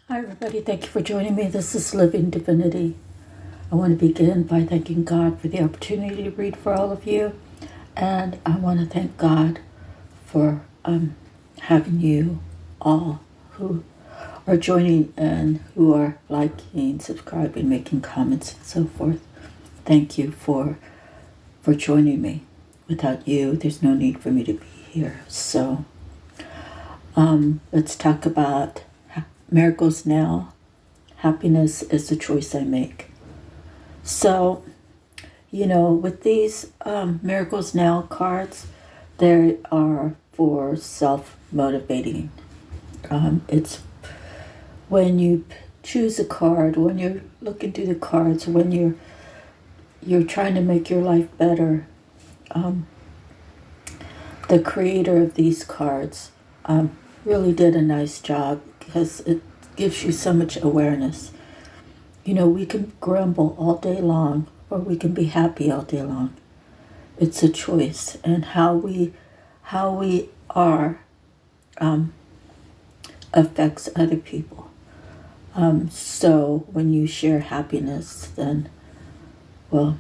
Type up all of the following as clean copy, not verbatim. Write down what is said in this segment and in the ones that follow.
Hi, everybody. Thank you for joining me. This is Living Divinity. I want to begin by thanking God for the opportunity to read for all of you. And I want to thank God for having you all who are joining and who are liking, subscribing, making comments, and so forth. Thank you for joining me. Without you, there's no need for me to be here. So let's talk about miracles now. Happiness is the choice I make. So, with these Miracles Now cards, they are for self-motivating. It's when you choose a card, when you're looking through the cards, when you're trying to make your life better. The creator of these cards really did a nice job because it gives you so much awareness. We can grumble all day long or we can be happy all day long. It's a choice, and how we are affects other people. So when you share happiness, then, well,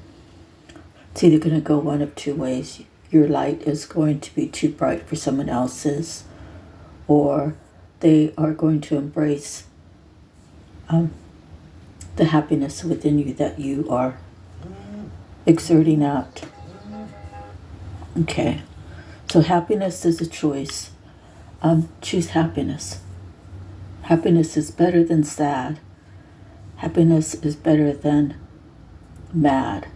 it's either going to go one of two ways. Your light is going to be too bright for someone else's, or they are going to embrace the happiness within you that you are exerting out. Okay, so happiness is a choice. Choose happiness. Happiness is better than sad. Happiness is better than mad.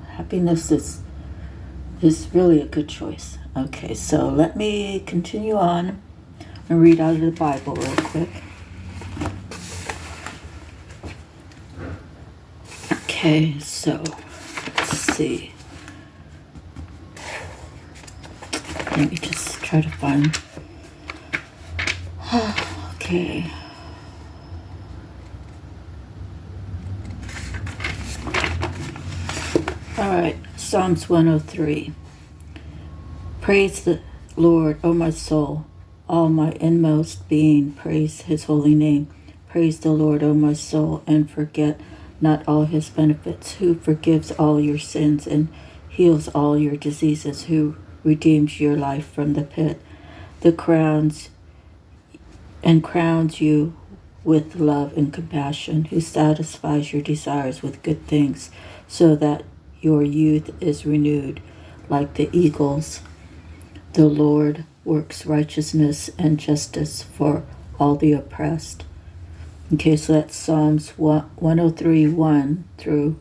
Happiness is really a good choice. Okay, so let me continue on and read out of the Bible real quick. Okay, so let's see. Let me just try to find. Okay. All right, Psalms 103. Praise the Lord, O my soul, all my inmost being, praise his holy name. Praise the Lord, O my soul, and forget not all his benefits, who forgives all your sins and heals all your diseases, who redeems your life from the pit, crowns you with love and compassion, who satisfies your desires with good things, so that your youth is renewed like the eagles. The Lord works righteousness and justice for all the oppressed. Okay, so that's Psalms 103:1 through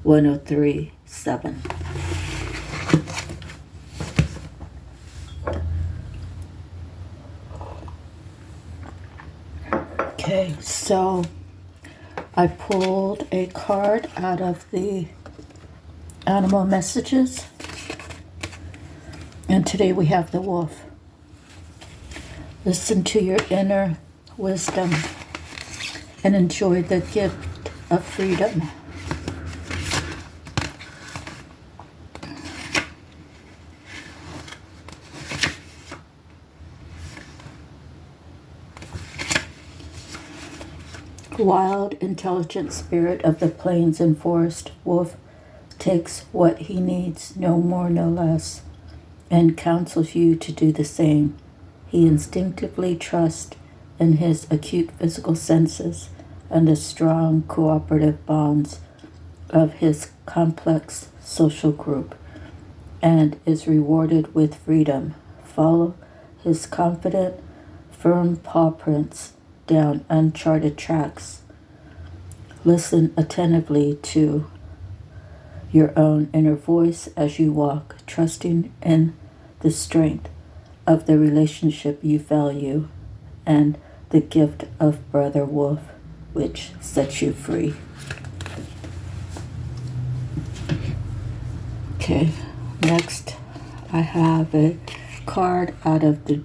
103:7. Okay, so I pulled a card out of the Animal Messages, and today we have the wolf. Listen to your inner wisdom and enjoy the gift of freedom. Wild, intelligent spirit of the plains and forest, wolf takes what he needs, no more, no less, and counsels you to do the same. He instinctively trusts in his acute physical senses and the strong cooperative bonds of his complex social group, and is rewarded with freedom. Follow his confident, firm paw prints down uncharted tracks. Listen attentively to your own inner voice as you walk, trusting in the strength of the relationship you value and the gift of Brother Wolf, which sets you free. Okay, next I have a card out of the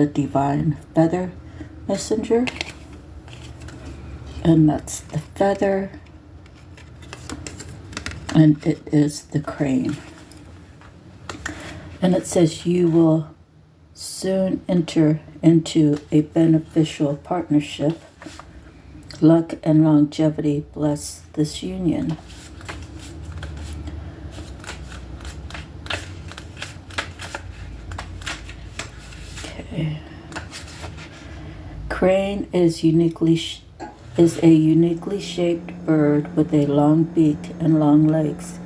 Divine Feather Messenger, and that's the feather, and it is the crane. And it says you will soon enter into a beneficial partnership Luck and longevity bless this union. Okay. Crane is a uniquely shaped bird with a long beak and long legs.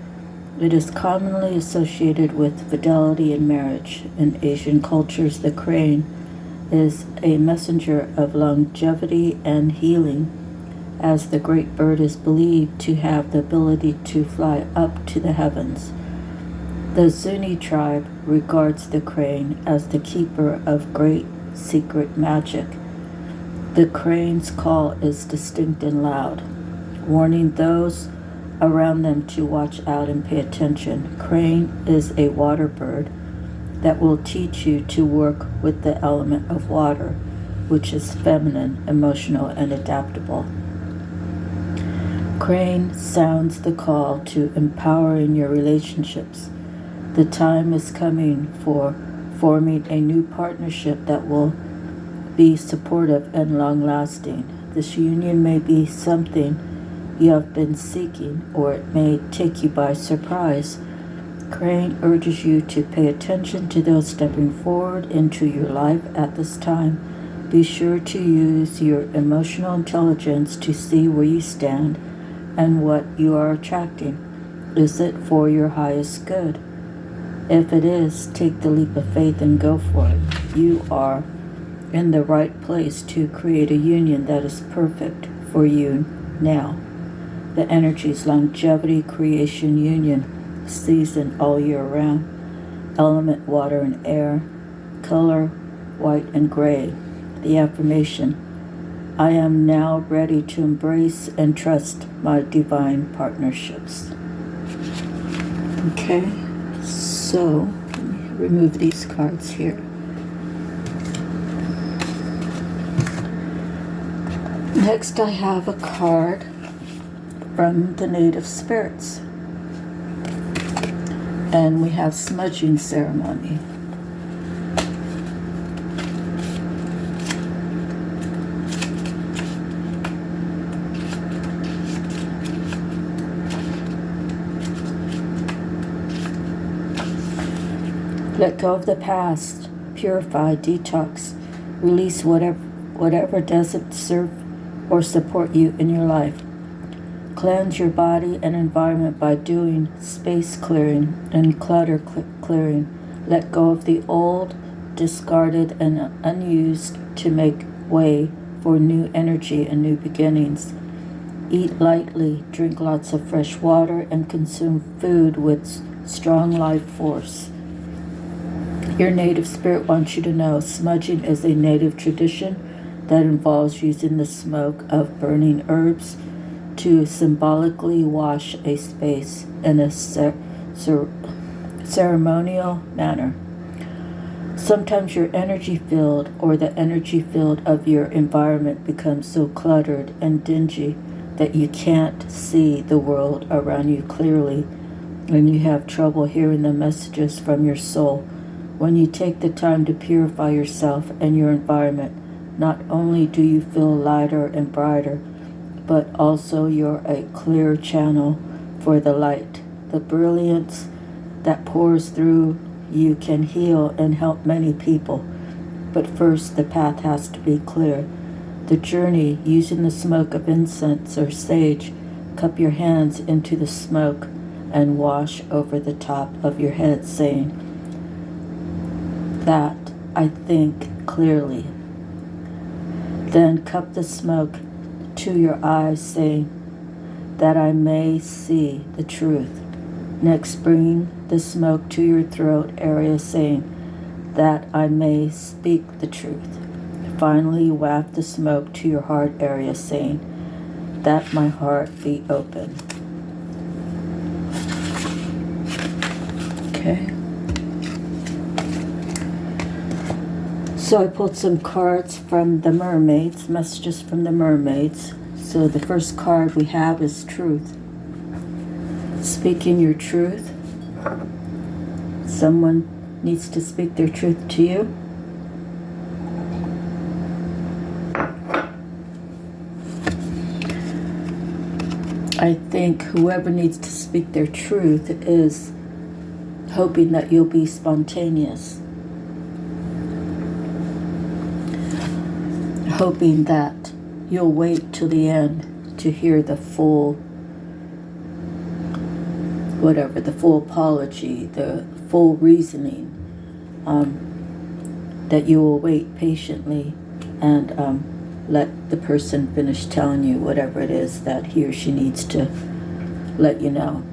It is commonly associated with fidelity in marriage. In Asian cultures, the crane is a messenger of longevity and healing, as the great bird is believed to have the ability to fly up to the heavens. The Zuni tribe regards the crane as the keeper of great secret magic. The crane's call is distinct and loud, warning those around them to watch out and pay attention. Crane is a water bird that will teach you to work with the element of water, which is feminine, emotional, and adaptable. Crane sounds the call to empowering your relationships. The time is coming for forming a new partnership that will be supportive and long-lasting. This union may be something you have been seeking, or it may take you by surprise. Crane urges you to pay attention to those stepping forward into your life at this time. Be sure to use your emotional intelligence to see where you stand and what you are attracting. Is it for your highest good? If it is, take the leap of faith and go for it. You are in the right place to create a union that is perfect for you now. The energies, longevity, creation, union, season all year round, element, water and air, color, white and gray. The affirmation, I am now ready to embrace and trust my divine partnerships. Okay, so let me remove these cards here. Next, I have a card from the native spirits, and we have smudging ceremony. Let go of the past, purify, detox, release whatever doesn't serve or support you in your life. Cleanse your body and environment by doing space clearing and clutter clearing. Let go of the old, discarded, and unused to make way for new energy and new beginnings. Eat lightly, drink lots of fresh water, and consume food with strong life force. Your native spirit wants you to know smudging is a native tradition that involves using the smoke of burning herbs to symbolically wash a space in a ceremonial manner. Sometimes your energy field or the energy field of your environment becomes so cluttered and dingy that you can't see the world around you clearly, and you have trouble hearing the messages from your soul. When you take the time to purify yourself and your environment, not only do you feel lighter and brighter, but also you're a clear channel for the light. The brilliance that pours through you can heal and help many people. But first, the path has to be clear. The journey, using the smoke of incense or sage, cup your hands into the smoke and wash over the top of your head, saying, that I think clearly. Then cup the smoke to your eyes, saying, that I may see the truth. Next, bring the smoke to your throat area, saying, that I may speak the truth. Finally, waft the smoke to your heart area, saying, that my heart be open. Okay. So I pulled some cards from the mermaids, messages from the mermaids. So the first card we have is truth. Speaking your truth. Someone needs to speak their truth to you. I think whoever needs to speak their truth is hoping that you'll be spontaneous, hoping that you'll wait till the end to hear the full, whatever, the full apology, the full reasoning, that you will wait patiently and let the person finish telling you whatever it is that he or she needs to let you know.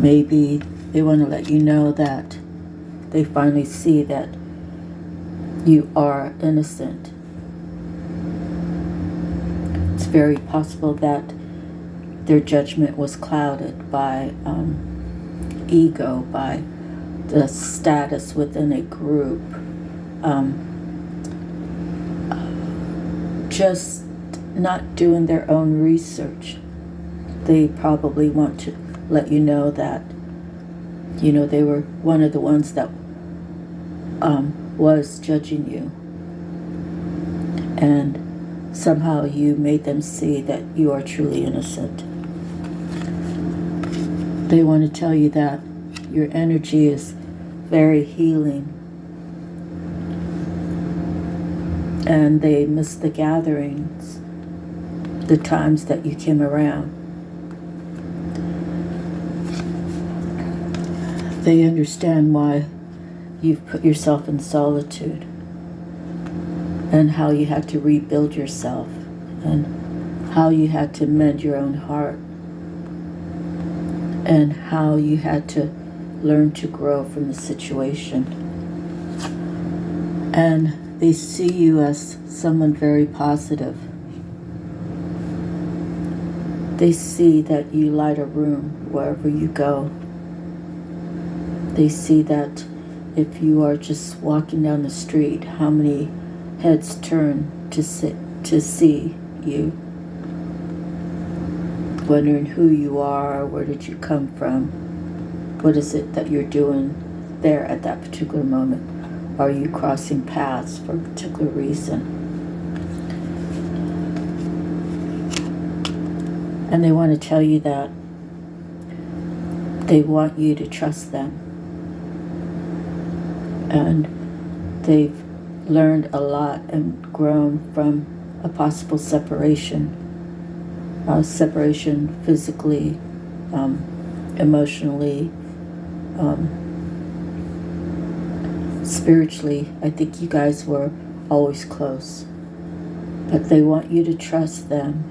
Maybe they want to let you know that they finally see that you are innocent. It's very possible that their judgment was clouded by ego, by the status within a group, just not doing their own research. They probably want to let you know that, they were one of the ones that was judging you. And somehow you made them see that you are truly innocent. They want to tell you that your energy is very healing. And they miss the gatherings, the times that you came around. They understand why you've put yourself in solitude and how you had to rebuild yourself and how you had to mend your own heart and how you had to learn to grow from the situation. And they see you as someone very positive. They see that you light a room wherever you go. They see that if you are just walking down the street, how many heads turn to see you, wondering who you are, where did you come from, what is it that you're doing there at that particular moment. Are you crossing paths for a particular reason? And they want to tell you that they want you to trust them. And they've learned a lot and grown from a possible separation. Separation physically, emotionally, spiritually. I think you guys were always close. But they want you to trust them.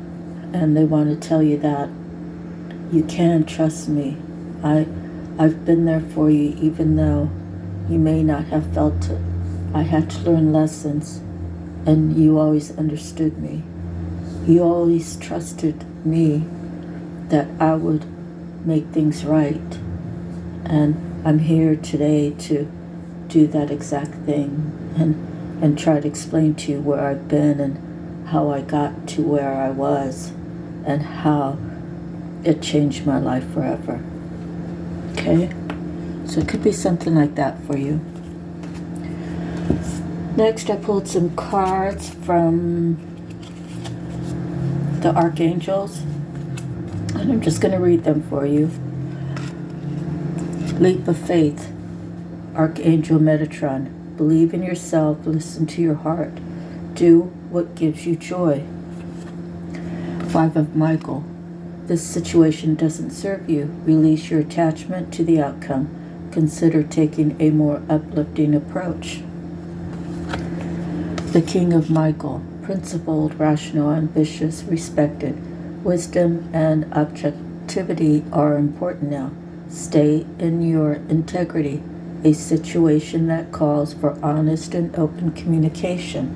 And they want to tell you that you can trust me. I've been there for you, even though you may not have felt it. I had to learn lessons, and you always understood me. You always trusted me that I would make things right. And I'm here today to do that exact thing and try to explain to you where I've been and how I got to where I was and how it changed my life forever. Okay? So it could be something like that for you. Next, I pulled some cards from the Archangels, and I'm just going to read them for you. Leap of Faith, Archangel Metatron. Believe in yourself, listen to your heart. Do what gives you joy. 5 of Michael. This situation doesn't serve you. Release your attachment to the outcome. Consider taking a more uplifting approach. The King of Michael. Principled, rational, ambitious, respected. Wisdom and objectivity are important now. Stay in your integrity. A situation that calls for honest and open communication.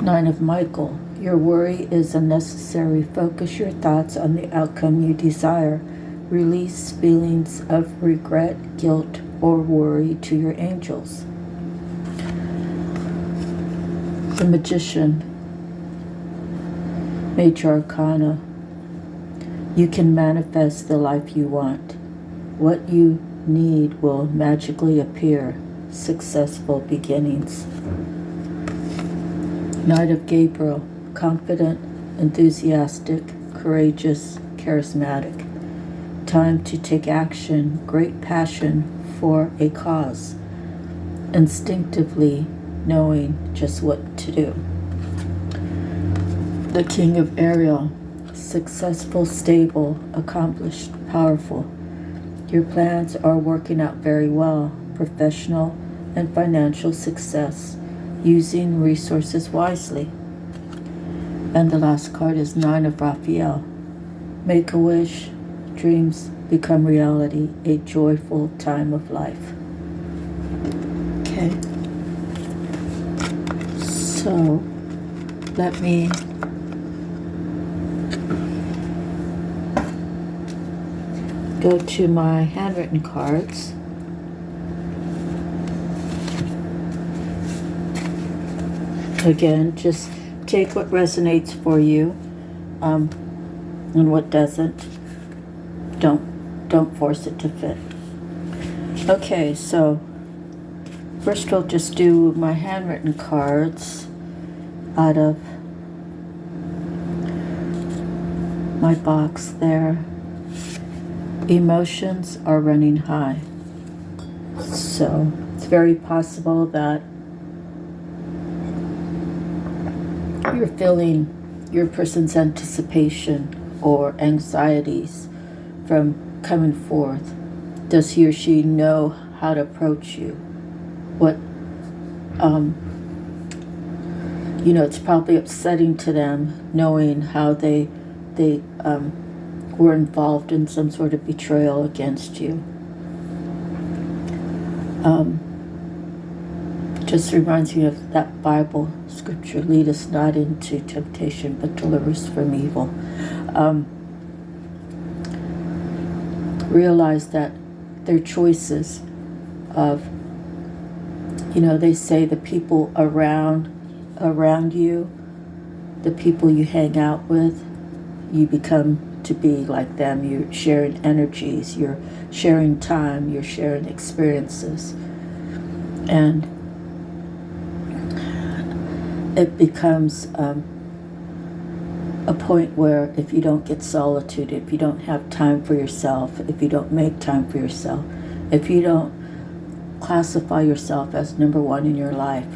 9 of Michael. Your worry is unnecessary. Focus your thoughts on the outcome you desire. Release feelings of regret, guilt, or worry to your angels. The Magician, Major Arcana. You can manifest the life you want. What you need will magically appear. Successful beginnings. Knight of Gabriel, confident, enthusiastic, courageous, charismatic. Time to take action, great passion for a cause, instinctively knowing just what to do. The King of Ariel, successful, stable, accomplished, powerful. Your plans are working out very well, professional and financial success, using resources wisely. And the last card is Nine of Raphael. Make a wish, dreams become reality, a joyful time of life. Okay. So, let me go to my handwritten cards. Again, just take what resonates for you, and what doesn't. Don't force it to fit. Okay, so first we'll just do my handwritten cards out of my box there. Emotions are running high. So it's very possible that you're feeling your person's anticipation or anxieties from coming forth. Does he or she know how to approach you? What, it's probably upsetting to them knowing how they were involved in some sort of betrayal against you. Just reminds me of that Bible scripture, lead us not into temptation, but deliver us from evil. Realize that their choices of, they say the people around you, the people you hang out with, you become to be like them. You're sharing energies, you're sharing time, you're sharing experiences. And it becomes a point where if you don't get solitude, if you don't have time for yourself, if you don't make time for yourself, if you don't classify yourself as number one in your life,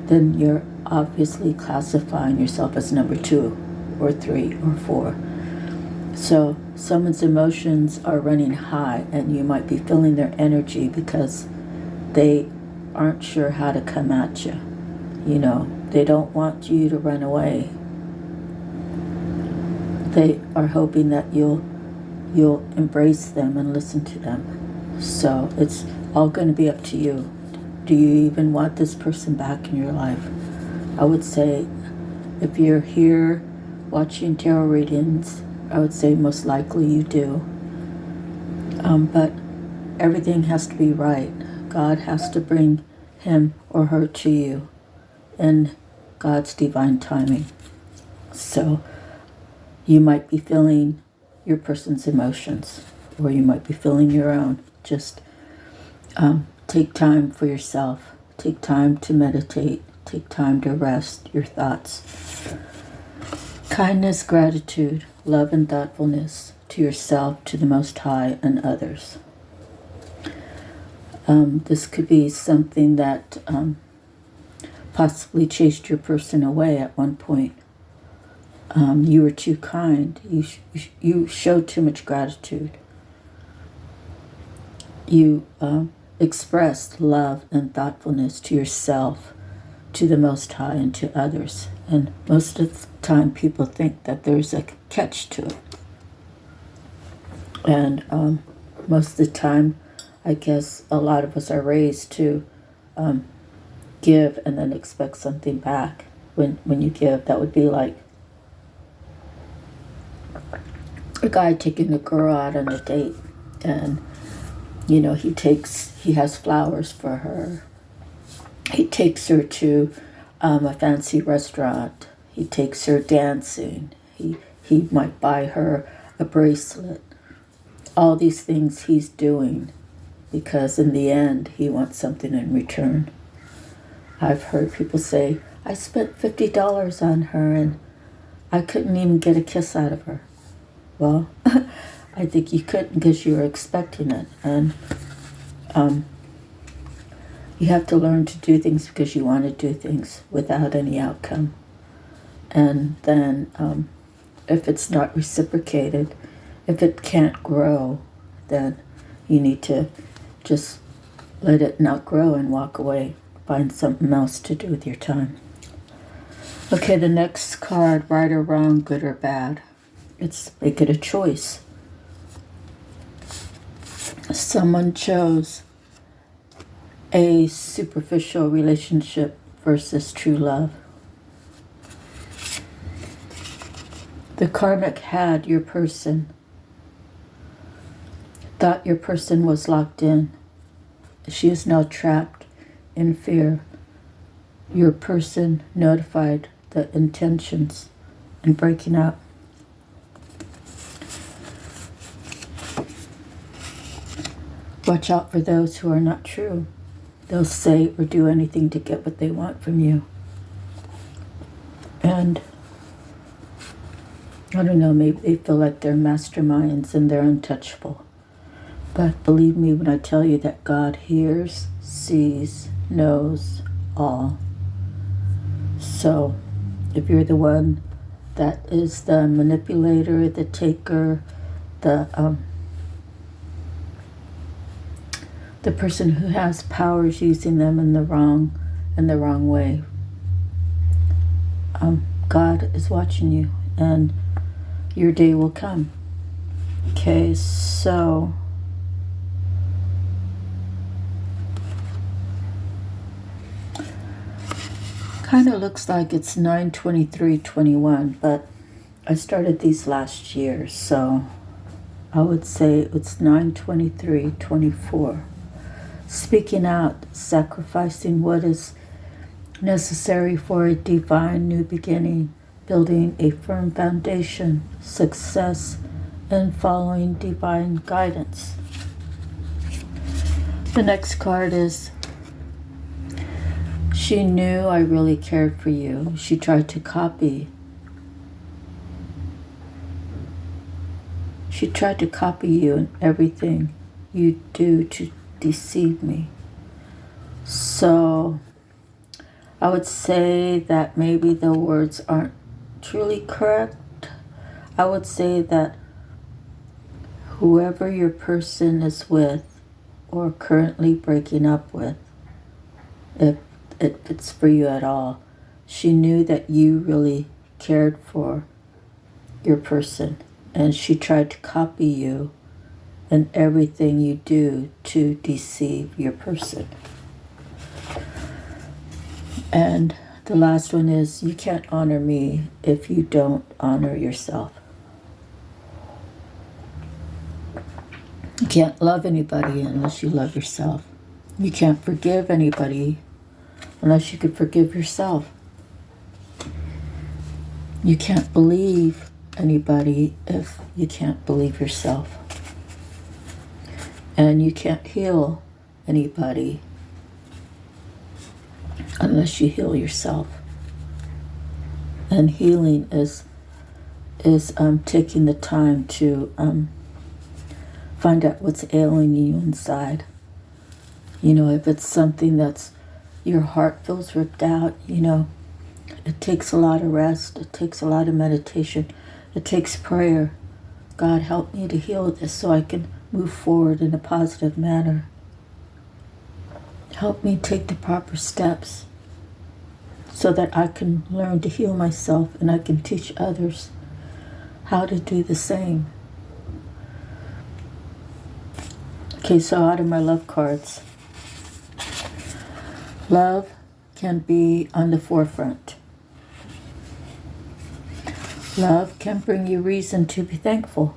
then you're obviously classifying yourself as number 2 or 3 or 4. So someone's emotions are running high and you might be feeling their energy because they aren't sure how to come at you. They don't want you to run away. They are hoping that you'll embrace them and listen to them. So it's all going to be up to you. Do you even want this person back in your life? I would say if you're here watching tarot readings, I would say most likely you do. But everything has to be right. God has to bring him or her to you in God's divine timing. So you might be feeling your person's emotions, or you might be feeling your own. Just take time for yourself. Take time to meditate. Take time to rest your thoughts. Kindness, gratitude, love, and thoughtfulness to yourself, to the Most High, and others. This could be something that possibly chased your person away at one point. You were too kind. You showed too much gratitude. You expressed love and thoughtfulness to yourself, to the Most High, and to others. And most of the time people think that there's a catch to it. And most of the time, I guess a lot of us are raised to give and then expect something back. When you give, that would be like a guy taking a girl out on a date, and he has flowers for her. He takes her to a fancy restaurant. He takes her dancing. He might buy her a bracelet. All these things he's doing because in the end he wants something in return. I've heard people say, I spent $50 on her, and I couldn't even get a kiss out of her. Well, I think you couldn't because you were expecting it. And you have to learn to do things because you want to do things without any outcome. And then if it's not reciprocated, if it can't grow, then you need to just let it not grow and walk away. Find something else to do with your time. Okay, the next card, right or wrong, good or bad. It's make it a choice. Someone chose a superficial relationship versus true love. The karmic had your person, thought your person was locked in. She is now trapped in fear. Your person notified the intentions and breaking up. Watch out for those who are not true. They'll say or do anything to get what they want from you. And I don't know, maybe they feel like they're masterminds and they're untouchable. But believe me when I tell you that God hears, sees, knows all. So if you're the one that is the manipulator, the taker, the person who has powers using them in the wrong way, God is watching you, and your day will come. Okay, so kind of looks like it's 9/23/21, but I started these last year, so I would say it's 9/23/24. Speaking out, sacrificing what is necessary for a divine new beginning, building a firm foundation, success, and following divine guidance. The next card is, she knew I really cared for you. She tried to copy. She tried to copy you in everything you do to deceive me. So I would say that maybe the words aren't truly correct. I would say that whoever your person is with or currently breaking up with, if it's for you at all, she knew that you really cared for your person, and she tried to copy you and everything you do to deceive your person. And the last one is, you can't honor me if you don't honor yourself. You can't love anybody unless you love yourself. You can't forgive anybody unless you could forgive yourself. You can't believe anybody if you can't believe yourself. And you can't heal anybody unless you heal yourself. And healing is taking the time to find out what's ailing you inside. You know, if it's something that's your heart feels ripped out, you know, it takes a lot of rest. It takes a lot of meditation. It takes prayer. God, help me to heal this so I can move forward in a positive manner. Help me take the proper steps so that I can learn to heal myself and I can teach others how to do the same. Okay, so out of my love cards, love can be on the forefront. Love can bring you reason to be thankful.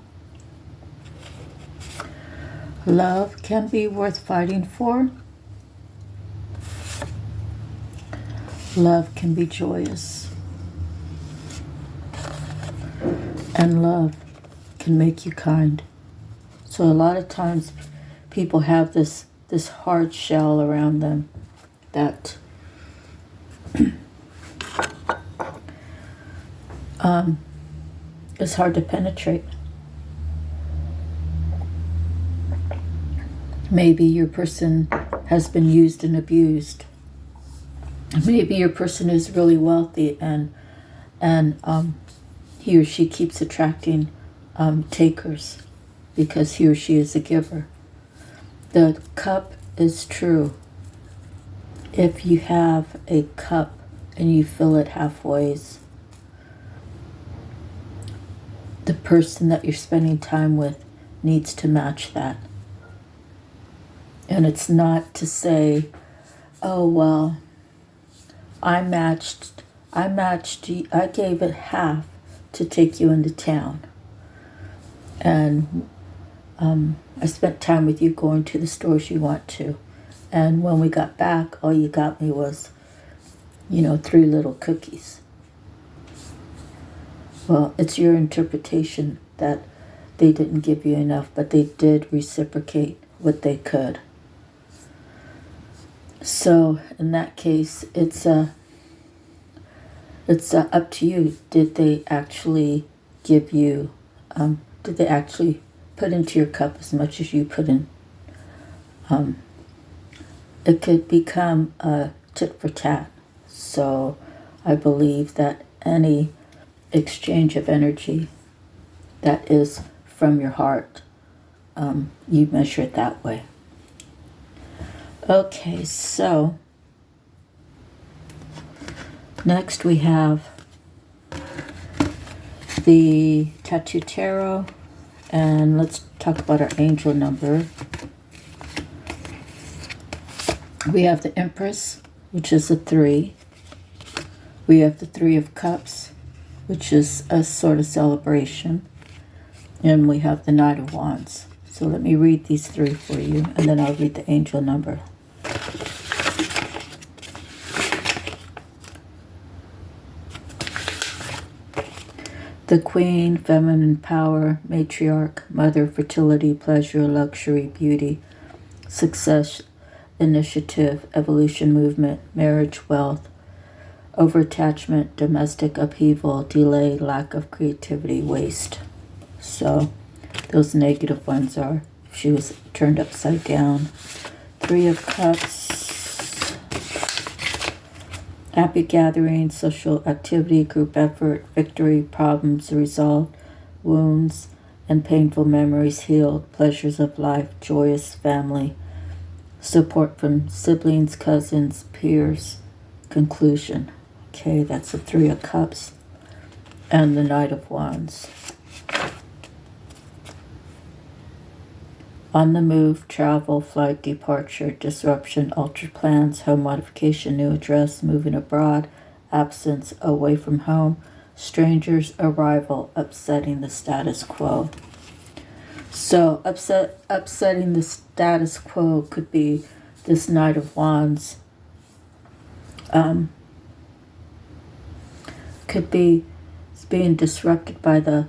Love can be worth fighting for. Love can be joyous. And love can make you kind. So a lot of times people have this hard shell around them that is hard to penetrate. Maybe your person has been used and abused. Maybe your person is really wealthy and he or she keeps attracting takers because he or she is a giver. The cup is true. If you have a cup and you fill it halfway, the person that you're spending time with needs to match that. And it's not to say, oh, well, I gave it half to take you into town. And I spent time with you going to the stores you want to. And when we got back, all you got me was, 3 little cookies. Well, it's your interpretation that they didn't give you enough, but they did reciprocate what they could. So in that case, it's up to you. Did they actually give you? Did they actually put into your cup as much as you put in? It could become a tit for tat. So I believe that any exchange of energy that is from your heart, you measure it that way. Okay, so next we have the Tattoo Tarot, and let's talk about our angel number. We have the Empress, which is a 3. We have the 3 of Cups, which is a sort of celebration. And we have the Knight of Wands. So let me read these 3 for you, and then I'll read the angel number. The Queen, feminine power, matriarch, mother, fertility, pleasure, luxury, beauty, success, initiative, evolution, movement, marriage, wealth, overattachment, domestic upheaval, delay, lack of creativity, waste. So those negative ones are if she was turned upside down. 3 of Cups, happy gathering, social activity, group effort, victory, problems resolved, wounds and painful memories healed, pleasures of life, joyous family, support from siblings, cousins, peers, conclusion. Okay, that's the 3 of Cups and the Knight of Wands. On the move, travel, flight, departure, disruption, altered plans, home modification, new address, moving abroad, absence, away from home, strangers, arrival, upsetting the status quo. So upsetting the status quo could be this Knight of Wands. Could be being disrupted by the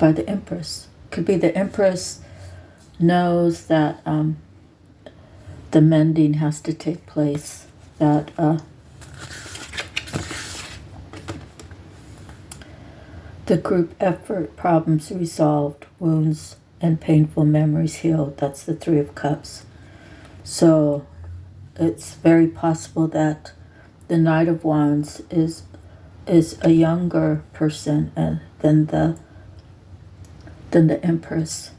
Empress. Could be the Empress knows that the mending has to take place, that the group effort, problems resolved, wounds and painful memories healed. That's the 3 of Cups. So it's very possible that the Knight of Wands is a younger person than the Empress,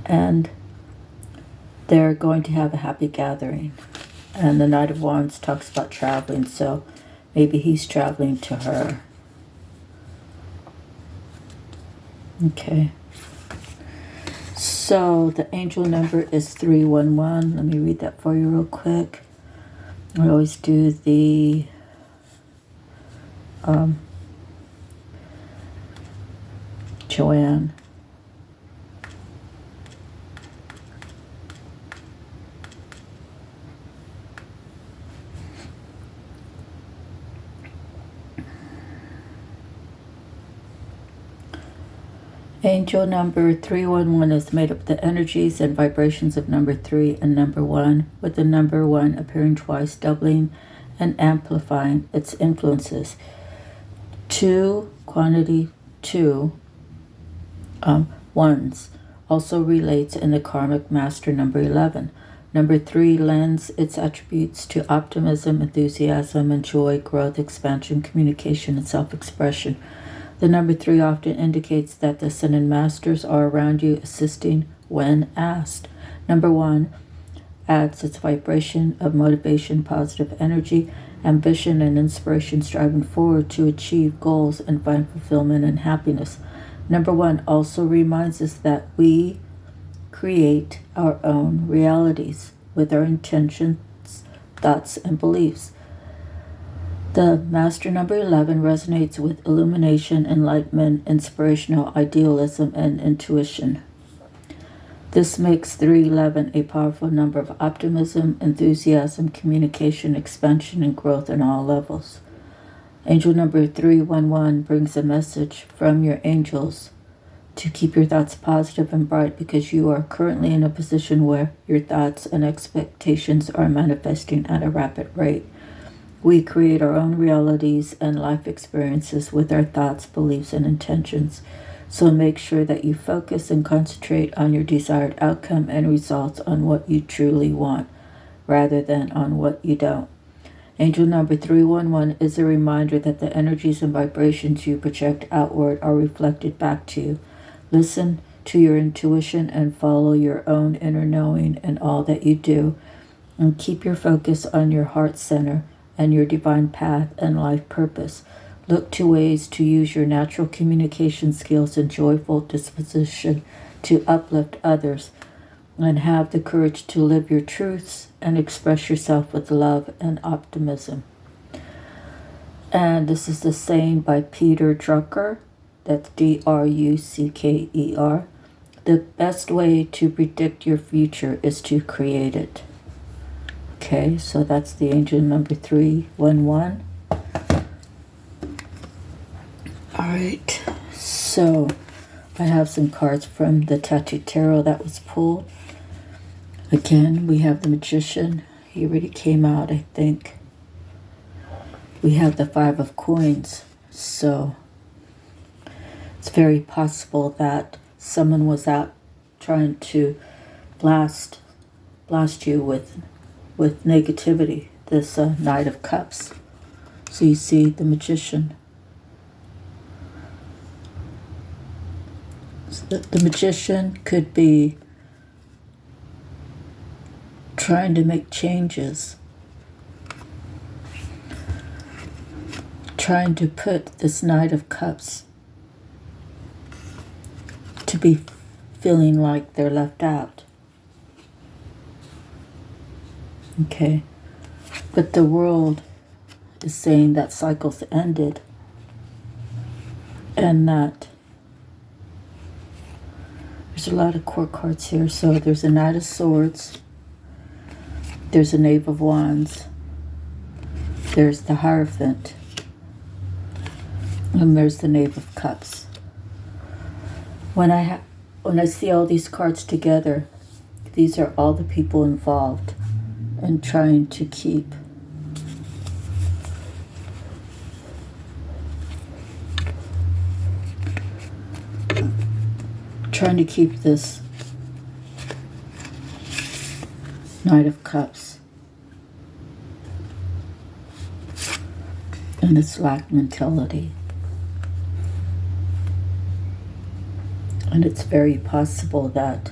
and they're going to have a happy gathering. And the Knight of Wands talks about traveling, so maybe he's traveling to her. Okay. So the angel number is 311. Let me read that for you real quick. I always do the Joanne. Angel number 311 is made up of the energies and vibrations of number 3 and number 1, with the number 1 appearing twice, doubling and amplifying its influences. 2, quantity 2, ones, also relates in the karmic master number 11. Number 3 lends its attributes to optimism, enthusiasm, and joy, growth, expansion, communication, and self-expression. The number 3 often indicates that the ascended masters are around you, assisting when asked. Number 1 adds its vibration of motivation, positive energy, ambition, and inspiration, striving forward to achieve goals and find fulfillment and happiness. Number 1 also reminds us that we create our own realities with our intentions, thoughts, and beliefs. The master number 11 resonates with illumination, enlightenment, inspirational idealism, and intuition. This makes 311 a powerful number of optimism, enthusiasm, communication, expansion, and growth in all levels. Angel number 311 brings a message from your angels to keep your thoughts positive and bright, because you are currently in a position where your thoughts and expectations are manifesting at a rapid rate. We create our own realities and life experiences with our thoughts, beliefs, and intentions. So make sure that you focus and concentrate on your desired outcome and results, on what you truly want, rather than on what you don't. Angel number 311 is a reminder that the energies and vibrations you project outward are reflected back to you. Listen to your intuition and follow your own inner knowing in all that you do, and keep your focus on your heart center and your divine path and life purpose. Look to ways to use your natural communication skills and joyful disposition to uplift others, and have the courage to live your truths and express yourself with love and optimism. And this is the saying by Peter Drucker, that's Drucker. The best way to predict your future is to create it. Okay, so that's the angel number 311. Alright, so I have some cards from the Tattoo Tarot that was pulled. Again, we have the Magician. He already came out, I think. We have the 5 of Coins. So it's very possible that someone was out trying to blast you with negativity. This Knight of Cups. So you see the Magician. The Magician could be trying to make changes, trying to put this Knight of Cups to be feeling like they're left out. Okay, but the world is saying that cycles ended, and that there's a lot of court cards here. So there's a Knight of Swords, there's a Knave of Wands, there's the Hierophant, and there's the Knave of Cups. When I see all these cards together, these are all the people involved in trying to keep this Knight of Cups and its lack mentality. And it's very possible that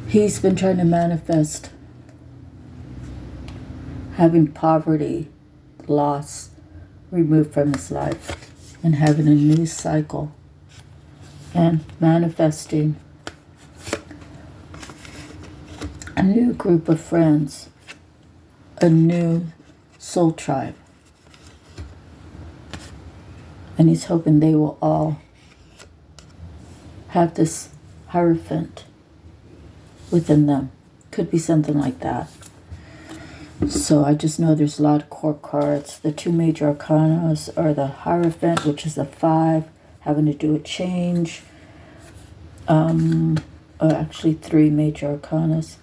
he's been trying to manifest having poverty, loss removed from his life, and having a new cycle, and manifesting a new group of friends, a new soul tribe. And he's hoping they will all have this Hierophant within them. Could be something like that. So I just know there's a lot of court cards. The 2 major arcanas are the Hierophant, which is a 5, having to do with change. Actually 3 major arcanas.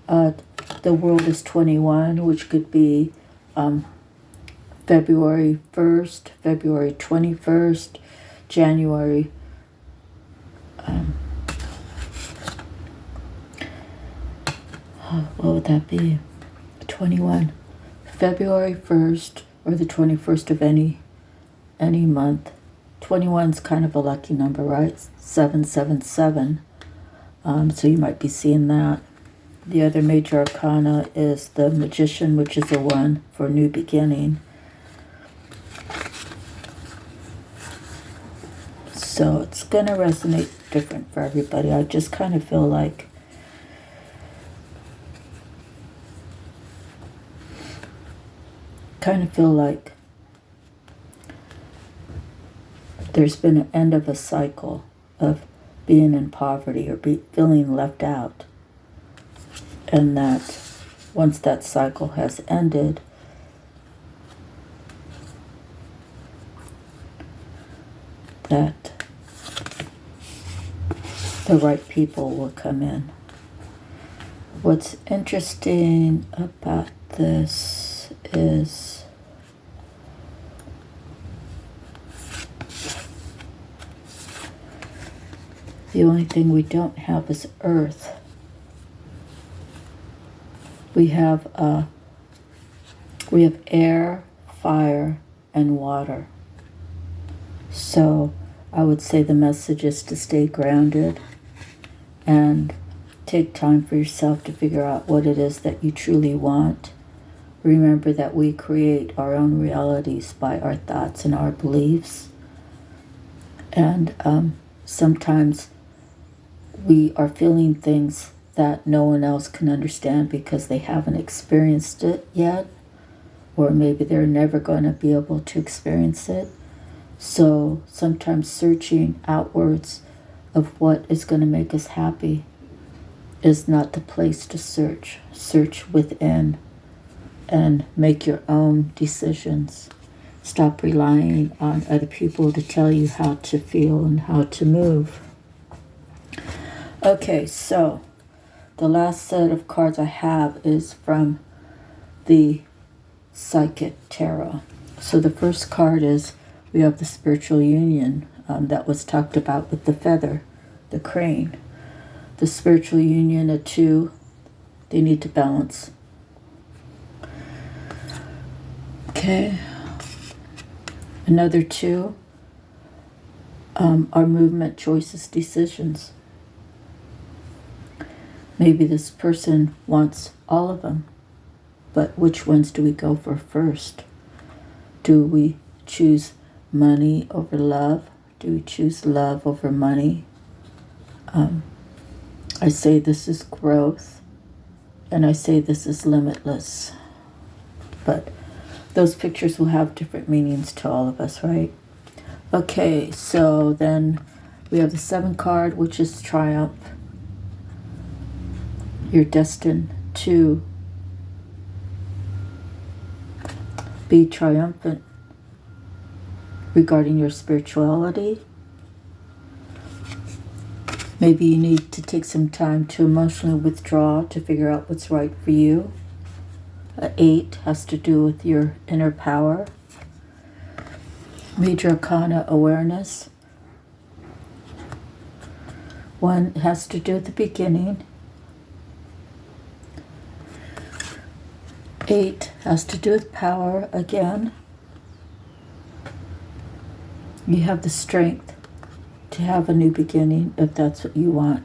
The World is 21, which could be February 1st, February 21st, January what would that be? 21. February 1st or the 21st of any month. 21 is kind of a lucky number, right? 777. So you might be seeing that. The other major arcana is the Magician, which is a 1 for new beginning. So it's going to resonate different for everybody. I just kind of feel like there's been an end of a cycle of being in poverty or feeling left out. And that once that cycle has ended, that the right people will come in. What's interesting about this is the only thing we don't have is earth. We have air, fire, and water. So I would say the message is to stay grounded and take time for yourself to figure out what it is that you truly want. Remember that we create our own realities by our thoughts and our beliefs. And sometimes we are feeling things that no one else can understand because they haven't experienced it yet, or maybe they're never going to be able to experience it. So sometimes searching outwards of what is going to make us happy is not the place to search. Search within and make your own decisions. Stop relying on other people to tell you how to feel and how to move. Okay, so the last set of cards I have is from the Psychic Tarot. So the first card is, we have the spiritual union that was talked about with the feather, the crane. The spiritual union, a 2, they need to balance. Okay. Another 2 are movement, choices, decisions. Maybe this person wants all of them, but which ones do we go for first? Do we choose money over love? Do we choose love over money? I say this is growth, and I say this is limitless. But those pictures will have different meanings to all of us, right? Okay, so then we have the 7 card, which is triumph. You're destined to be triumphant regarding your spirituality. Maybe you need to take some time to emotionally withdraw to figure out what's right for you. 8 has to do with your inner power. Major Arcana awareness. 1 has to do with the beginning. 8 has to do with power again. You have the strength to have a new beginning if that's what you want.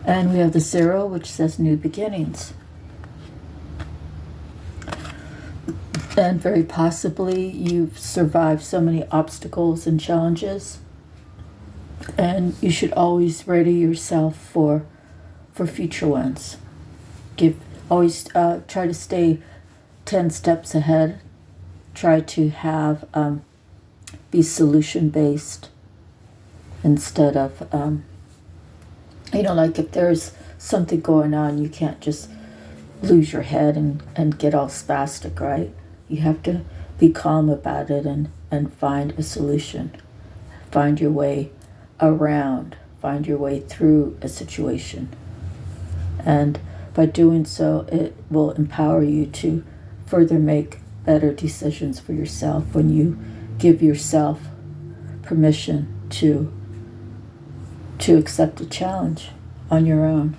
And we have the 0, which says new beginnings. And very possibly you've survived so many obstacles and challenges, and you should always ready yourself for future ones. Always try to stay 10 steps ahead. Try to have be solution-based instead of, like if there's something going on, you can't just lose your head and get all spastic, right? You have to be calm about it and find a solution. Find your way around. Find your way through a situation. And by doing so, it will empower you to further make better decisions for yourself when you give yourself permission to accept a challenge on your own.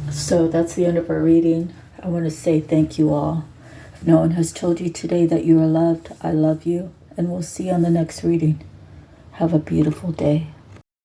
So that's the end of our reading. I want to say thank you all. If no one has told you today that you are loved, I love you, and we'll see you on the next reading. Have a beautiful day.